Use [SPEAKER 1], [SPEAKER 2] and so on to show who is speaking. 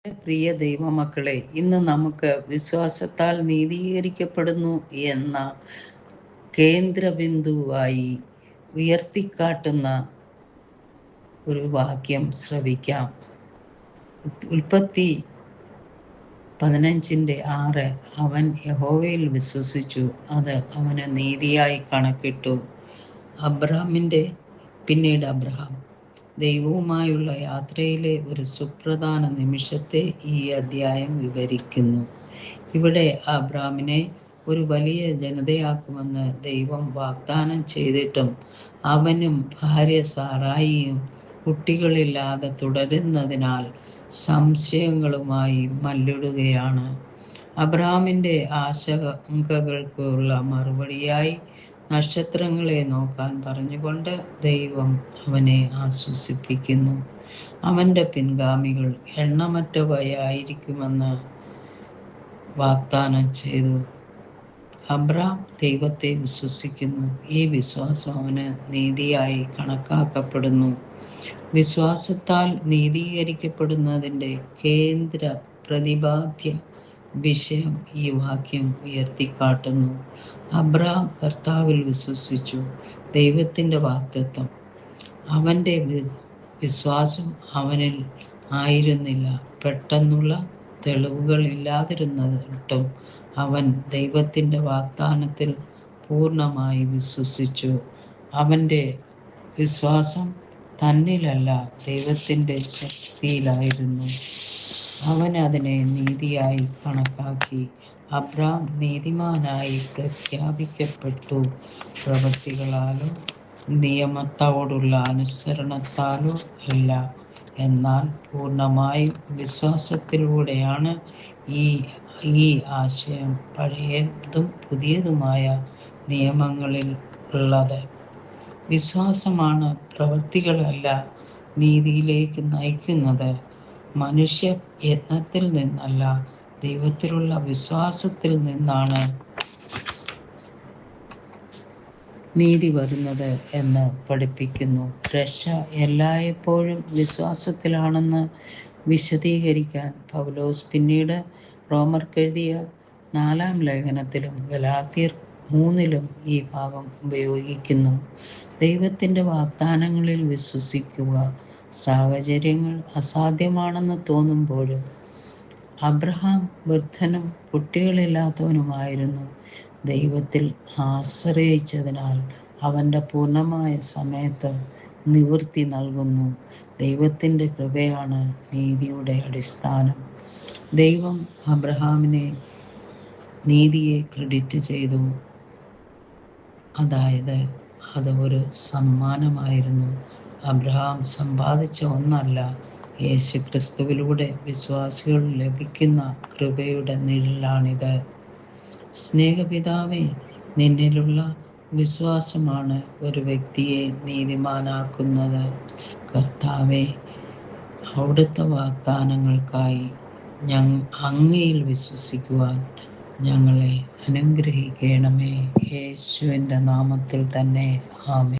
[SPEAKER 1] പ്രിയ ദൈവമക്കളെ, ഇന്ന് നമുക്ക് വിശ്വാസത്താൽ നീതീകരിക്കപ്പെടുന്നു എന്ന കേന്ദ്രബിന്ദുവായി ഉയർത്തിക്കാട്ടുന്ന ഒരു വാക്യം ശ്രവിക്കാം. ഉൽപ്പത്തി 15:6 അവൻ യഹോവയിൽ വിശ്വസിച്ചു, അത് അവന് നീതിയായി കണക്കിട്ടു. പിന്നീട് അബ്രഹാം ദൈവവുമായുള്ള യാത്രയിലെ ഒരു സുപ്രധാന നിമിഷത്തെ ഈ അധ്യായം വിവരിക്കുന്നു. ഇവിടെ അബ്രാമിനെ ഒരു വലിയ ജനതയാക്കുമെന്ന് ദൈവം വാഗ്ദാനം ചെയ്തിട്ടും അവനും ഭാര്യ സാറായിയും കുട്ടികളില്ലാതെ തുടരുന്നതിനാൽ സംശയങ്ങളുമായി മല്ലിടുകയാണ്. അബ്രാമിൻ്റെ ആശങ്കകൾക്കുള്ള മറുപടിയായി നക്ഷത്രങ്ങളെ നോക്കാൻ പറഞ്ഞുകൊണ്ട് ദൈവം അവനെ ആശ്വസിപ്പിക്കുന്നു. അവൻ്റെ പിൻഗാമികൾ എണ്ണമറ്റവയായിരിക്കുമെന്ന് വാഗ്ദാനം ചെയ്തു. അബ്രാം ദൈവത്തെ വിശ്വസിക്കുന്നു. ഈ വിശ്വാസം അവന് നീതിയായി കണക്കാക്കപ്പെടുന്നു. വിശ്വാസത്താൽ നീതീകരിക്കപ്പെടുന്നതിൻ്റെ കേന്ദ്ര പ്രതിപാദ്യ വിഷയം ഈ വാക്യം ഉയർത്തിക്കാട്ടുന്നു. അബ്രാം കർത്താവിൽ വിശ്വസിച്ചു. ദൈവത്തിൻ്റെ വാഗ്ദത്തം. അവൻ്റെ വിശ്വാസം അവനിൽ ആയിരുന്നില്ല. പെട്ടെന്നുള്ള തെളിവുകളില്ലാതിരുന്നിട്ടും അവൻ ദൈവത്തിൻ്റെ വാഗ്ദാനത്തിൽ പൂർണ്ണമായി വിശ്വസിച്ചു. അവൻ്റെ വിശ്വാസം തന്നിലല്ല, ദൈവത്തിൻ്റെ ശക്തിയിലായിരുന്നു. അവൻ അതിനെ നീതിയായി കണക്കാക്കി. അബ്രാം നീതിമാനായി പ്രഖ്യാപിക്കപ്പെട്ടു. പ്രവൃത്തികളാലോ നിയമത്തോടുള്ള അനുസരണത്താലോ അല്ല, എന്നാൽ പൂർണ്ണമായും വിശ്വാസത്തിലൂടെയാണ്. ഈ ആശയം പഴയതും പുതിയതുമായ നിയമങ്ങളിൽ ഉള്ളത്. വിശ്വാസമാണ് പ്രവൃത്തികളല്ല നീതിയിലേക്ക് നയിക്കുന്നത്. മനുഷ്യ യത്നത്തിൽ നിന്നല്ല, ദൈവത്തിലുള്ള വിശ്വാസത്തിൽ നിന്നാണ് നീതി വരുന്നത് എന്ന് പഠിപ്പിക്കുന്നു. രക്ഷ എല്ലായ്പ്പോഴും വിശ്വാസത്തിലാണെന്ന് വിശദീകരിക്കാൻ പൗലോസ് പിന്നീട് റോമർക്കെഴുതിയ 4-ാം ലേഖനത്തിലും ഗലാത്യർ 3-ലും ഈ ഭാഗം ഉപയോഗിക്കുന്നു. ദൈവത്തിൻ്റെ വാഗ്ദാനങ്ങളിൽ വിശ്വസിക്കുക സാഹചര്യങ്ങൾ അസാധ്യമാണെന്ന് തോന്നുമ്പോഴും. അബ്രഹാം വൃദ്ധനും കുട്ടികളില്ലാത്തവനുമായിരുന്നു. ദൈവത്തിൽ ആശ്രയിച്ചതിനാൽ അവൻ്റെ പൂർണ്ണമായ സമയത്ത് നിവൃത്തി നൽകുന്നു. ദൈവത്തിൻ്റെ കൃപയാണ് നീതിയുടെ അടിസ്ഥാനം. ദൈവം അബ്രഹാമിനെ നീതിയെ ക്രെഡിറ്റ് ചെയ്തു. അതായത് അത് ഒരു സമ്മാനമായിരുന്നു. അബ്രഹാം സമ്പാദിച്ച ഒന്നല്ല, യേശുക്രിസ്തുവിലൂടെ വിശ്വാസികൾ ലഭിക്കുന്ന കൃപയുടെ നിഴലാണിത്. സ്നേഹപിതാവേ, നിന്നിലുള്ള വിശ്വാസമാണ് ഒരു വ്യക്തിയെ നീതിമാനാക്കുന്നത്. കർത്താവേ, അവിടുത്തെ വാഗ്ദാനങ്ങൾക്കായി അങ്ങയിൽ വിശ്വസിക്കുവാൻ ഞങ്ങളെ അനുഗ്രഹിക്കണമേ. യേശുവിൻ്റെ നാമത്തിൽ തന്നെ ആമേൻ.